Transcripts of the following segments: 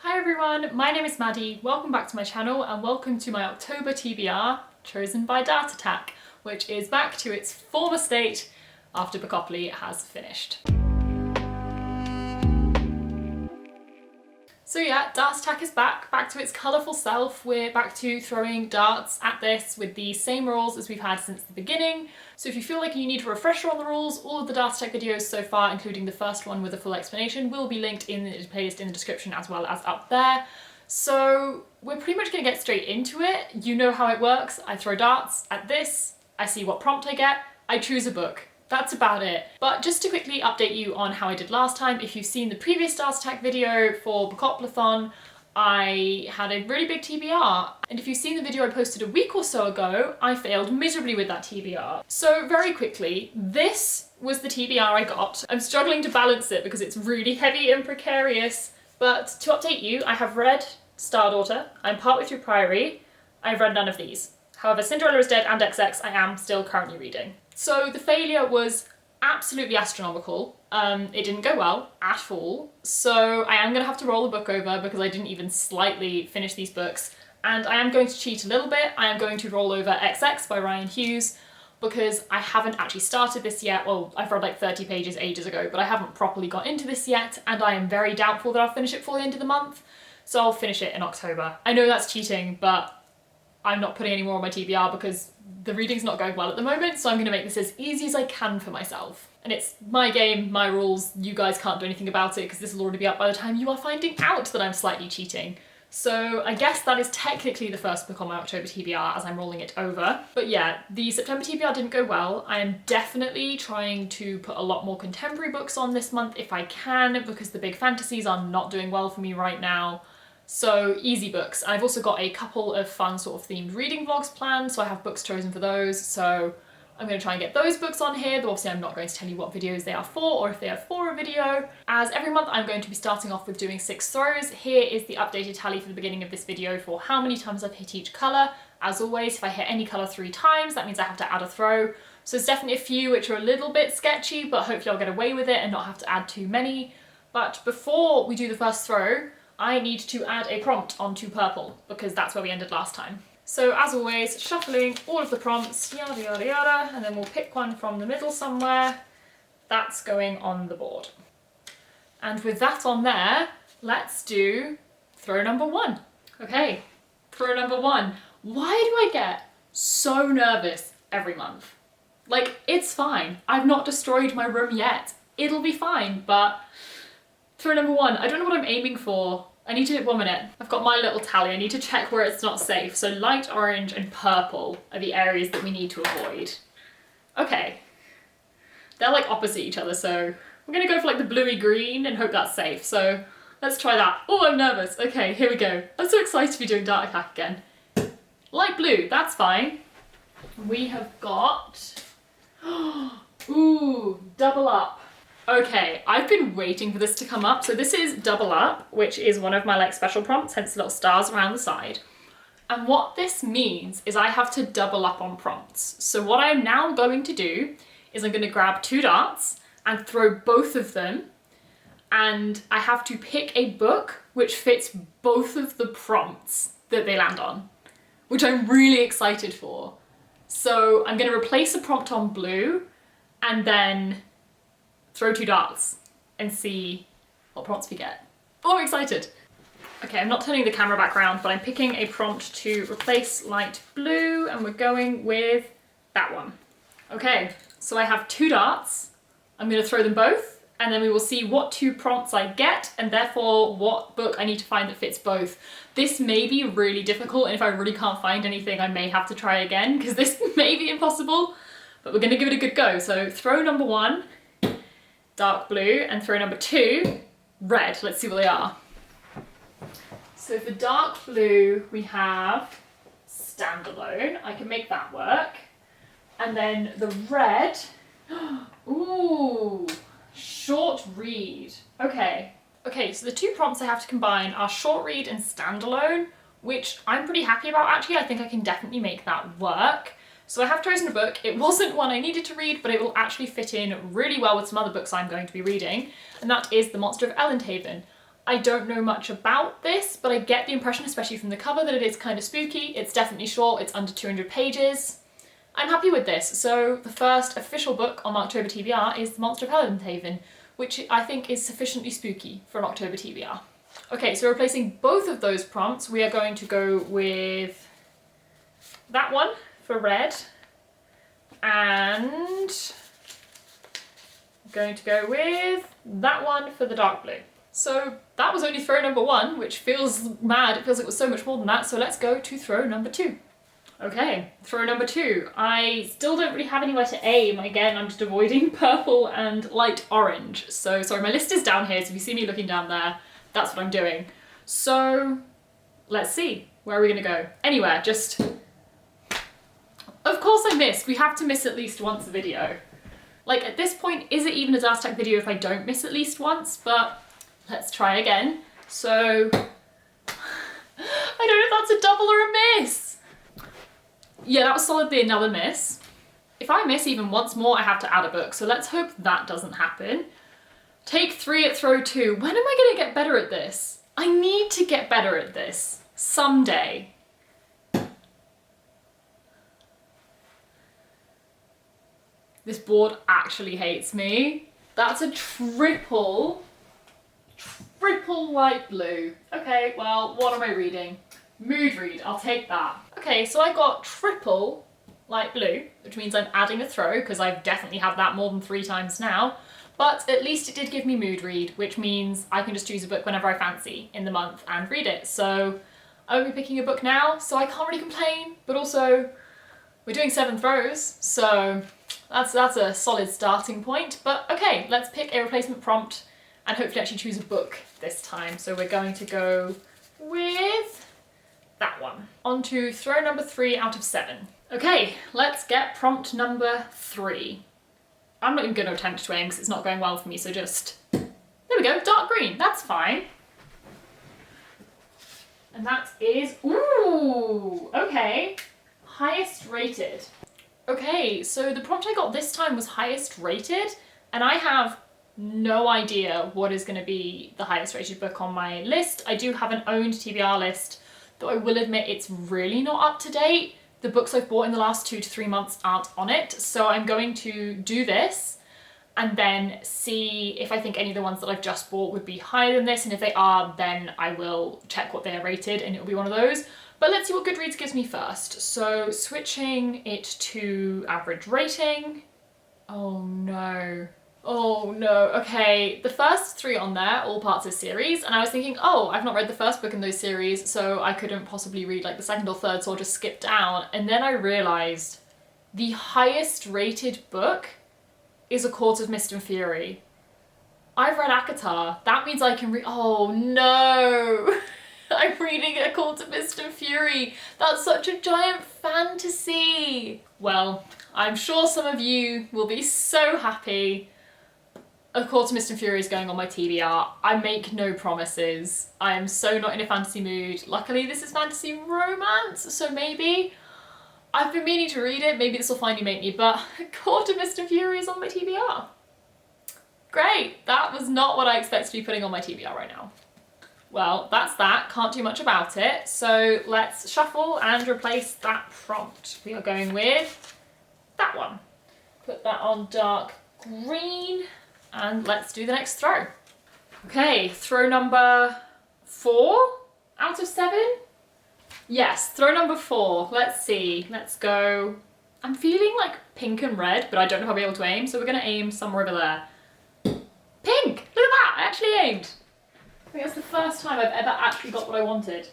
Hi everyone, my name is Maddie, welcome back to my channel and welcome to my October TBR chosen by Dart Attack, which is back to its former state after Bookopoly has finished. So yeah, Dart Attack is back to its colourful self. We're back to throwing darts at this with the same rules as we've had since the beginning. So if you feel like you need a refresher on the rules, all of the Dart Attack videos so far, including the first one with a full explanation, will be linked in the playlist in the description as well as up there. So we're pretty much going to get straight into it. You know how it works. I throw darts at this, I see what prompt I get, I choose a book. That's about it. But just to quickly update you on how I did last time, if you've seen the previous Dart Attack video for Bookoplathon, I had a really big TBR. And if you've seen the video I posted a week or so ago, I failed miserably with that TBR. So very quickly, this was the TBR I got. I'm struggling to balance it because it's really heavy and precarious. But to update you, I have read Star Daughter, I'm partway through Priory, I've read none of these. However, Cinderella is Dead and XX I am still currently reading. So the failure was absolutely astronomical. It didn't go well at all. So I am gonna have to roll the book over because I didn't even slightly finish these books. And I am going to cheat a little bit. I am going to roll over XX by Ryan Hughes because I haven't actually started this yet. Well, I've read like 30 pages ages ago, but I haven't properly got into this yet. And I am very doubtful that I'll finish it before the end of the month. So I'll finish it in October. I know that's cheating, but I'm not putting any more on my TBR because the reading's not going well at the moment, so I'm going to make this as easy as I can for myself. And it's my game, my rules, you guys can't do anything about it because this will already be up by the time you are finding out that I'm slightly cheating. So I guess that is technically the first book on my October TBR as I'm rolling it over. But yeah, the September TBR didn't go well. I am definitely trying to put a lot more contemporary books on this month if I can, because the big fantasies are not doing well for me right now. So easy books. I've also got a couple of fun sort of themed reading vlogs planned, so I have books chosen for those. So I'm going to try and get those books on here, though obviously I'm not going to tell you what videos they are for or if they are for a video. As every month I'm going to be starting off with doing 6 throws. Here is the updated tally for the beginning of this video for how many times I've hit each colour. As always, if I hit any colour 3 times, that means I have to add a throw. So there's definitely a few which are a little bit sketchy, but hopefully I'll get away with it and not have to add too many. But before we do the first throw, I need to add a prompt onto purple because that's where we ended last time. So as always, shuffling all of the prompts, yada yada yada, and then we'll pick one from the middle somewhere. That's going on the board. And with that on there, let's do throw number 1. Okay, throw number 1. Why do I get so nervous every month? Like, it's fine. I've not destroyed my room yet. It'll be fine, but throw number 1, I don't know what I'm aiming for. I need to, 1 minute. I've got my little tally. I need to check where it's not safe. So light orange and purple are the areas that we need to avoid. Okay. They're like opposite each other, so we're gonna go for like the bluey green and hope that's safe. So let's try that. Oh, I'm nervous. Okay, here we go. I'm so excited to be doing Dart Attack again. Light blue, that's fine. We have got, ooh, double up. Okay, I've been waiting for this to come up. So this is double up, which is one of my like special prompts, hence the little stars around the side. And what this means is I have to double up on prompts. So what I'm now going to do is I'm going to grab 2 darts and throw both of them. And I have to pick a book which fits both of the prompts that they land on, which I'm really excited for. So I'm going to replace a prompt on blue and then throw 2 darts and see what prompts we get. Oh, I'm excited. Okay, I'm not turning the camera back around, but I'm picking a prompt to replace light blue and we're going with that one. Okay, so I have 2 darts. I'm gonna throw them both and then we will see what 2 prompts I get and therefore what book I need to find that fits both. This may be really difficult and if I really can't find anything, I may have to try again because this may be impossible, but we're gonna give it a good go. So throw number 1, dark blue, and throw number 2, red. Let's see what they are. So for dark blue, we have standalone. I can make that work. And then the red, ooh, short read. Okay. Okay, so the 2 prompts I have to combine are short read and standalone, which I'm pretty happy about actually. I think I can definitely make that work. So I have chosen a book. It wasn't one I needed to read, but it will actually fit in really well with some other books I'm going to be reading, and that is The Monster of Elendhaven. I don't know much about this, but I get the impression, especially from the cover, that it is kind of spooky. It's definitely short, it's under 200 pages. I'm happy with this. So the first official book on October TBR is The Monster of Haven, which I think is sufficiently spooky for an October TBR. Okay, so replacing both of those prompts, we are going to go with that one for red, and I'm going to go with that one for the dark blue. So that was only throw number 1, which feels mad. It feels like it was so much more than that. So let's go to throw number 2. Okay, throw number 2. I still don't really have anywhere to aim. Again, I'm just avoiding purple and light orange. So sorry, my list is down here. So if you see me looking down there, that's what I'm doing. So let's see. Where are we gonna go? Anywhere, just... Of course I missed. We have to miss at least once a video. Like, at this point, is it even a Dust Tech video if I don't miss at least once? But let's try again. So, I don't know if that's a double or a miss. Yeah, that was solidly another miss. If I miss even once more, I have to add a book. So let's hope that doesn't happen. Take 3 at throw 2. When am I gonna get better at this? I need to get better at this someday. This board actually hates me. That's a triple light blue. Okay, well, what am I reading? Mood read, I'll take that. Okay, so I got triple light blue, which means I'm adding a throw, because I've definitely had that more than 3 times now. But at least it did give me mood read, which means I can just choose a book whenever I fancy in the month and read it. So I won't be picking a book now, so I can't really complain, but also we're doing 7 throws, so that's a solid starting point. But okay, let's pick a replacement prompt and hopefully actually choose a book this time. So we're going to go with that one. On to throw number 3 out of 7. Okay, let's get prompt number 3. I'm not even going to attempt to aim because it's not going well for me, so just... There we go, dark green, that's fine. And that is... Ooh, okay. Highest rated. Okay, so the prompt I got this time was highest rated, and I have no idea what is going to be the highest rated book on my list. I do have an owned TBR list, though I will admit it's really not up to date. The books I've bought in the last 2 to 3 months aren't on it, so I'm going to do this and then see if I think any of the ones that I've just bought would be higher than this, and if they are, then I will check what they are rated and it'll be one of those. But let's see what Goodreads gives me first. So switching it to average rating. Oh no. Oh no, okay. The first 3 on there, all parts of series, and I was thinking, oh, I've not read the first book in those series, so I couldn't possibly read like the second or third, so I'll just skip down. And then I realised the highest rated book is A Court of Mist and Fury. I've read ACOTAR. That means I can read... Oh no! I'm reading A Court of Mist and Fury. That's such a giant fantasy. Well, I'm sure some of you will be so happy. A Court of Mist and Fury is going on my TBR. I make no promises. I am so not in a fantasy mood. Luckily this is fantasy romance, so maybe. I've been meaning to read it, maybe this will finally make me, but A Court of Mist and Fury is on my TBR. Great, that was not what I expected to be putting on my TBR right now. Well, that's that, can't do much about it, so let's shuffle and replace that prompt. We are going with that one. Put that on dark green. And let's do the next throw. Okay, throw number 4 out of 7? Yes, throw number 4. Let's see, let's go. I'm feeling like pink and red, but I don't know if I'll be able to aim, so we're gonna aim somewhere over there. Pink! Look at that, I actually aimed. I think that's the first time I've ever actually got what I wanted.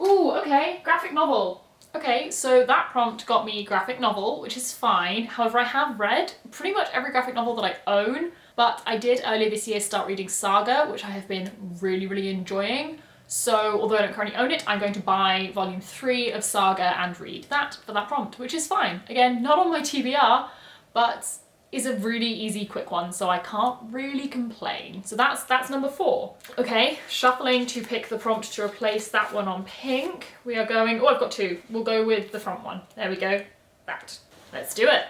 Ooh, okay, graphic novel. Okay, so that prompt got me graphic novel, which is fine. However, I have read pretty much every graphic novel that I own, but I did earlier this year start reading Saga, which I have been really enjoying. So although I don't currently own it, I'm going to buy volume 3 of Saga and read that for that prompt, which is fine. Again, not on my TBR, but is a really easy, quick one, so I can't really complain. So that's number 4. Okay, shuffling to pick the prompt to replace that one on pink. We are going, oh, I've got 2. We'll go with the front one. There we go, that. Let's do it.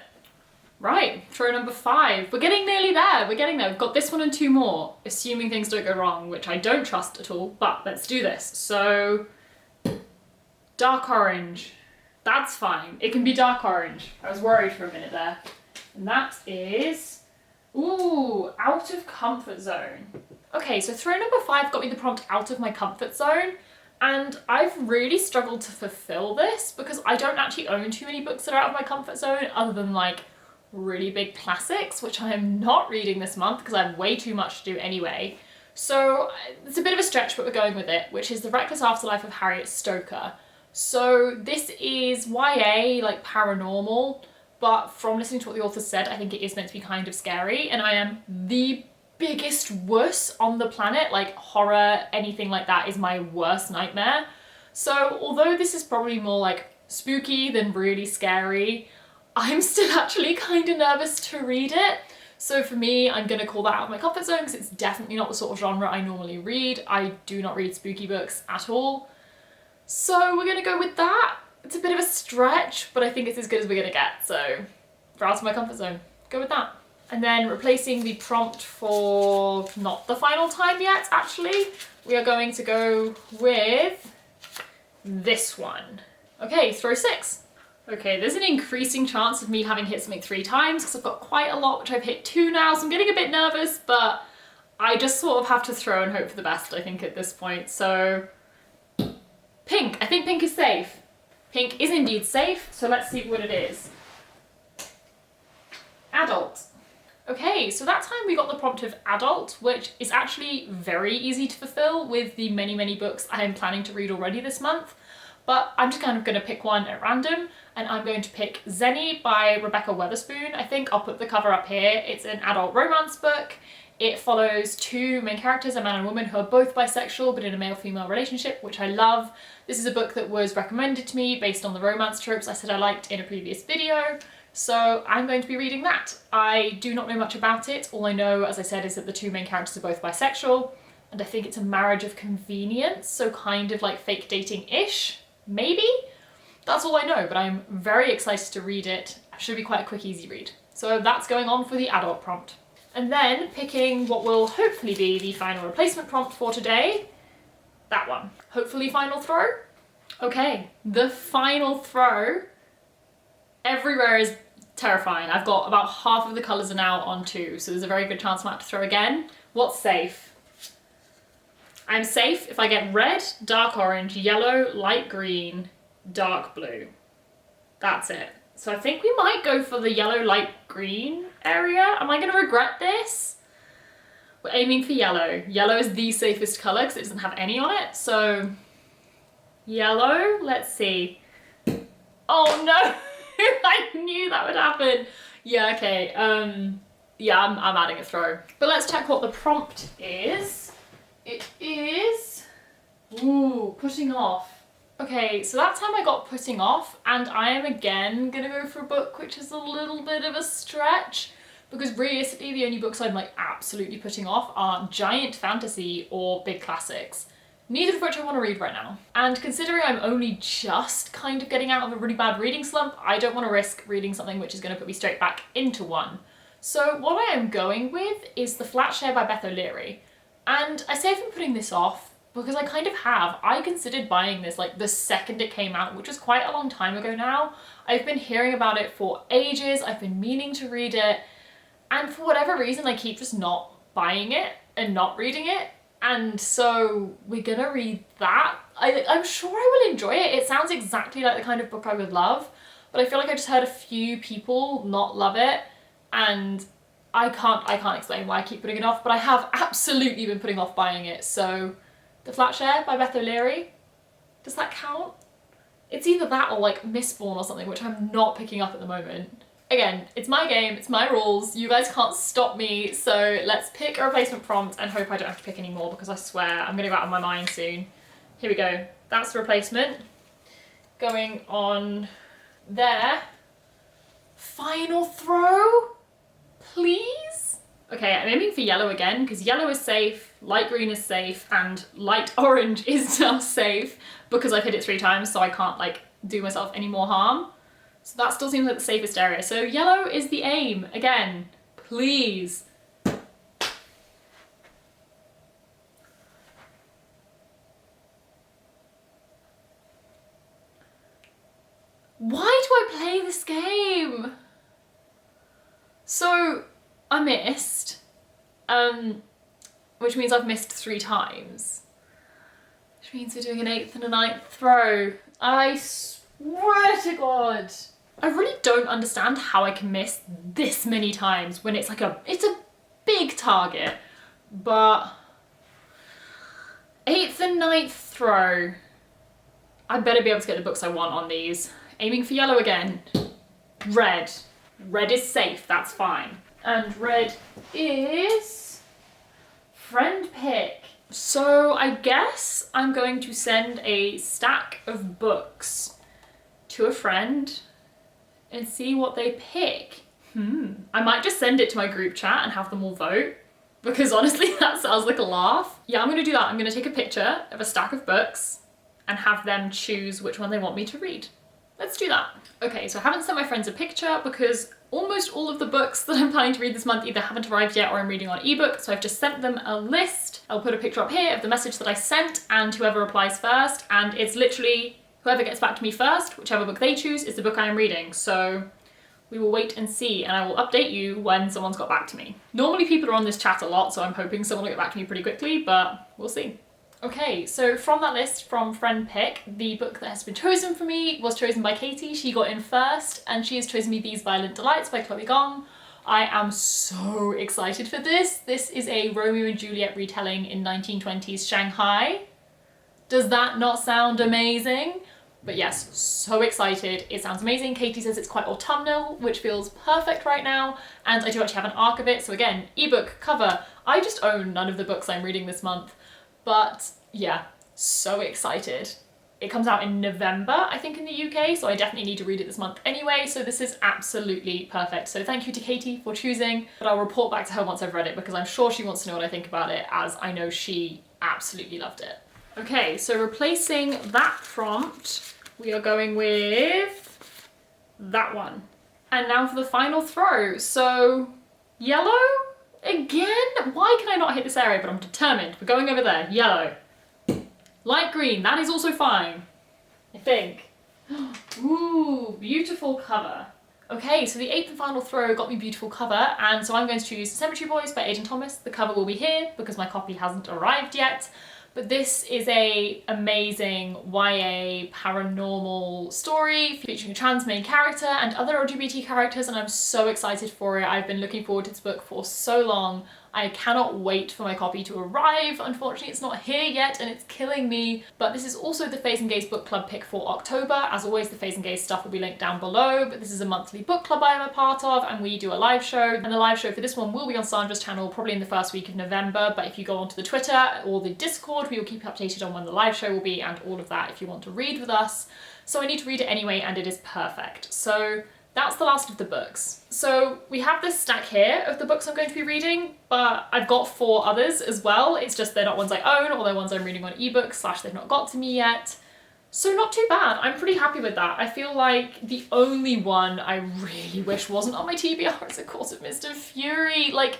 Right, throw number 5. We're getting nearly there, we're getting there. We've got this one and 2 more, assuming things don't go wrong, which I don't trust at all, but let's do this. So, dark orange. That's fine, it can be dark orange. I was worried for a minute there. And that is, ooh, out of comfort zone. Okay, so throw number 5 got me the prompt out of my comfort zone. And I've really struggled to fulfill this because I don't actually own too many books that are out of my comfort zone other than like really big classics, which I am not reading this month because I have way too much to do anyway. So it's a bit of a stretch, but we're going with it, which is The Reckless Afterlife of Harriet Stoker. So this is YA, like paranormal, but from listening to what the author said, I think it is meant to be kind of scary, and I am the biggest wuss on the planet. Like horror, anything like that is my worst nightmare. So although this is probably more like spooky than really scary, I'm still actually kind of nervous to read it. So for me, I'm gonna call that out of my comfort zone because it's definitely not the sort of genre I normally read. I do not read spooky books at all. So we're gonna go with that. It's a bit of a stretch, but I think it's as good as we're gonna get. So for out of my comfort zone, go with that. And then replacing the prompt for not the final time yet, actually, we are going to go with this one. Okay, throw 6. Okay, there's an increasing chance of me having hit something 3 times because I've got quite a lot, which I've hit 2 now, so I'm getting a bit nervous, but I just sort of have to throw and hope for the best, I think, at this point. So, pink. I think pink is safe. Pink is indeed safe, so let's see what it is. Adult. Okay, so that time we got the prompt of adult, which is actually very easy to fulfill with the many, many books I am planning to read already this month. But I'm just kind of going to pick one at random, and I'm going to pick Zenny by Rebecca Weatherspoon. I think I'll put the cover up here. It's an adult romance book. It follows 2 main characters, a man and a woman, who are both bisexual but in a male-female relationship, which I love. This is a book that was recommended to me based on the romance tropes I said I liked in a previous video. So I'm going to be reading that. I do not know much about it. All I know, as I said, is that the 2 main characters are both bisexual, and I think it's a marriage of convenience, so kind of like fake dating-ish. Maybe? That's all I know, but I'm very excited to read it. It should be quite a quick, easy read. So that's going on for the adult prompt. And then picking what will hopefully be the final replacement prompt for today. That one. Hopefully final throw? Okay, the final throw. Everywhere is terrifying. I've got about half of the colours are now on 2, so there's a very good chance I might have to throw again. What's safe? I'm safe if I get red, dark orange, yellow, light green, dark blue. That's it. So I think we might go for the yellow, light green area. Am I going to regret this? We're aiming for yellow. Yellow is the safest colour because it doesn't have any on it. So yellow, let's see. Oh no, I knew that would happen. Yeah, okay. Yeah, I'm adding a throw. But let's check what the prompt is. It is, ooh, putting off. Okay, so that time I got putting off, and I am again gonna go for a book which is a little bit of a stretch, because realistically the only books I'm like absolutely putting off are giant fantasy or big classics, neither of which I want to read right now. And considering I'm only just kind of getting out of a really bad reading slump, I don't want to risk reading something which is going to put me straight back into one. So what I am going with is The Flat Share by Beth O'Leary. And I say I've been putting this off because I kind of have. I considered buying this like the second it came out, which was quite a long time ago now. I've been hearing about it for ages, I've been meaning to read it, and for whatever reason I keep just not buying it and not reading it. And so we're gonna read that. I'm sure I will enjoy it. It sounds exactly like the kind of book I would love, but I feel like I just heard a few people not love it, and I can't explain why I keep putting it off, but I have absolutely been putting off buying it. So The Flat Share by Beth O'Leary, does that count? It's either that or like Mistborn or something, which I'm not picking up at the moment. Again, it's my game, it's my rules, you guys can't stop me, so let's pick a replacement prompt and hope I don't have to pick any more, because I swear I'm gonna go out of my mind soon. Here we go, that's the replacement. Going on there. Final throw? Please? Okay, I'm aiming for yellow again, because yellow is safe, light green is safe, and light orange is now safe, because I've hit it 3 times, so I can't like do myself any more harm. So that still seems like the safest area. So yellow is the aim. Again, please. Why do I play this game? So I missed, which means I've missed 3 times. Which means we're doing an 8th and a 9th throw. I swear to God. I really don't understand how I can miss this many times when it's like it's a big target, but 8th and 9th throw. I better be able to get the books I want on these. Aiming for yellow again. Red. Red is safe, that's fine. And red is friend pick. So I guess I'm going to send a stack of books to a friend and see what they pick. I might just send it to my group chat and have them all vote, because honestly that sounds like a laugh. Yeah, I'm gonna do that. I'm gonna take a picture of a stack of books and have them choose which one they want me to read. Let's do that. Okay, so I haven't sent my friends a picture because almost all of the books that I'm planning to read this month either haven't arrived yet or I'm reading on ebook, so I've just sent them a list. I'll put a picture up here of the message that I sent and whoever replies first, and it's literally whoever gets back to me first, whichever book they choose, is the book I am reading. So we will wait and see, and I will update you when someone's got back to me. Normally people are on this chat a lot, so I'm hoping someone will get back to me pretty quickly, but we'll see. Okay, so from that list from Friend Pick, the book that has been chosen for me was chosen by Katie. She got in first, and she has chosen me These Violent Delights by Chloe Gong. I am so excited for this. This is a Romeo and Juliet retelling in 1920s Shanghai. Does that not sound amazing? But yes, so excited. It sounds amazing. Katie says it's quite autumnal, which feels perfect right now. And I do actually have an arc of it. So again, ebook, cover. I just own none of the books I'm reading this month. But yeah, so excited. It comes out in November, I think, in the UK, so I definitely need to read it this month anyway, so this is absolutely perfect. So thank you to Katie for choosing, but I'll report back to her once I've read it because I'm sure she wants to know what I think about it, as I know she absolutely loved it. Okay, so replacing that prompt, we are going with that one. And now for the final throw. So yellow? Again? Why can I not hit this area? But I'm determined. We're going over there. Yellow. Light green. That is also fine, I think. Ooh, beautiful cover. Okay, so the 8th and final throw got me beautiful cover, and so I'm going to choose Cemetery Boys by Aidan Thomas. The cover will be here because my copy hasn't arrived yet. But this is a amazing YA paranormal story featuring a trans main character and other LGBT characters, and I'm so excited for it. I've been looking forward to this book for so long. I cannot wait for my copy to arrive. Unfortunately, it's not here yet and it's killing me. But this is also the FAYS and Gaze book club pick for October. As always, the FAYS and Gaze stuff will be linked down below, but this is a monthly book club I am a part of, and we do a live show. And the live show for this one will be on Sandra's channel probably in the first week of November, but if you go onto the Twitter or the Discord, we will keep you updated on when the live show will be and all of that if you want to read with us. So I need to read it anyway, and it is perfect. So that's the last of the books. So we have this stack here of the books I'm going to be reading, but I've got 4 others as well. It's just they're not ones I own, or they're ones I'm reading on ebook / they've not got to me yet. So not too bad. I'm pretty happy with that. I feel like the only one I really wish wasn't on my TBR is A Court of Mist and Fury. Like,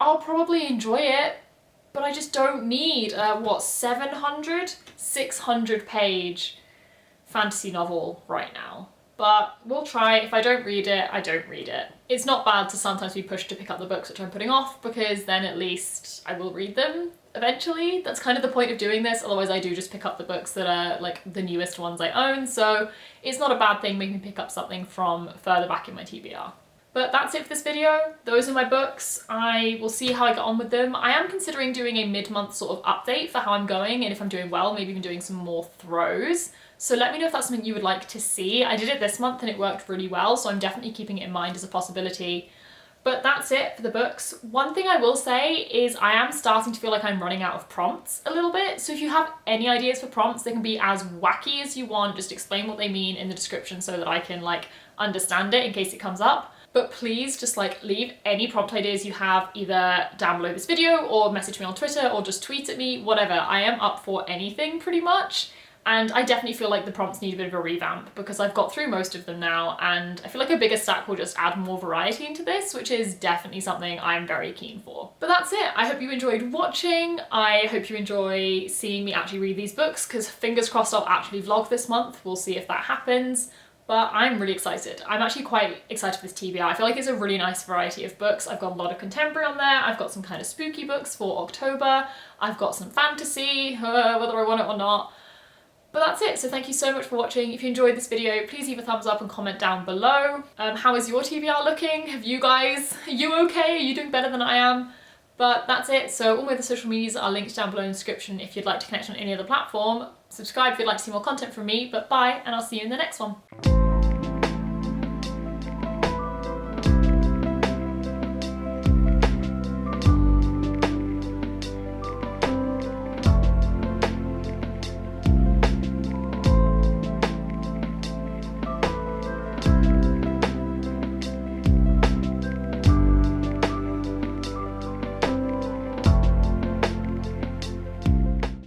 I'll probably enjoy it, but I just don't need a, what, 600 page fantasy novel right now. But we'll try. If I don't read it, I don't read it. It's not bad to sometimes be pushed to pick up the books which I'm putting off, because then at least I will read them eventually. That's kind of the point of doing this, otherwise I do just pick up the books that are like the newest ones I own, so it's not a bad thing making me pick up something from further back in my TBR. But that's it for this video. Those are my books. I will see how I get on with them. I am considering doing a mid-month sort of update for how I'm going, and if I'm doing well, maybe even doing some more throws. So let me know if that's something you would like to see. I did it this month and it worked really well, so I'm definitely keeping it in mind as a possibility. But that's it for the books. One thing I will say is I am starting to feel like I'm running out of prompts a little bit. So if you have any ideas for prompts, they can be as wacky as you want. Just explain what they mean in the description so that I can like understand it in case it comes up. But please just like leave any prompt ideas you have either down below this video or message me on Twitter or just tweet at me, whatever. I am up for anything pretty much. And I definitely feel like the prompts need a bit of a revamp because I've got through most of them now, and I feel like a bigger stack will just add more variety into this, which is definitely something I'm very keen for. But that's it. I hope you enjoyed watching. I hope you enjoy seeing me actually read these books, because fingers crossed I'll actually vlog this month. We'll see if that happens. But I'm really excited. I'm actually quite excited for this TBR. I feel like it's a really nice variety of books. I've got a lot of contemporary on there. I've got some kind of spooky books for October. I've got some fantasy, whether I want it or not. But that's it, so thank you so much for watching. If you enjoyed this video, please leave a thumbs up and comment down below. How is your TBR looking? Are you okay? Are you doing better than I am? But that's it, so all my other social medias are linked down below in the description if you'd like to connect on any other platform. Subscribe if you'd like to see more content from me, but bye, and I'll see you in the next one.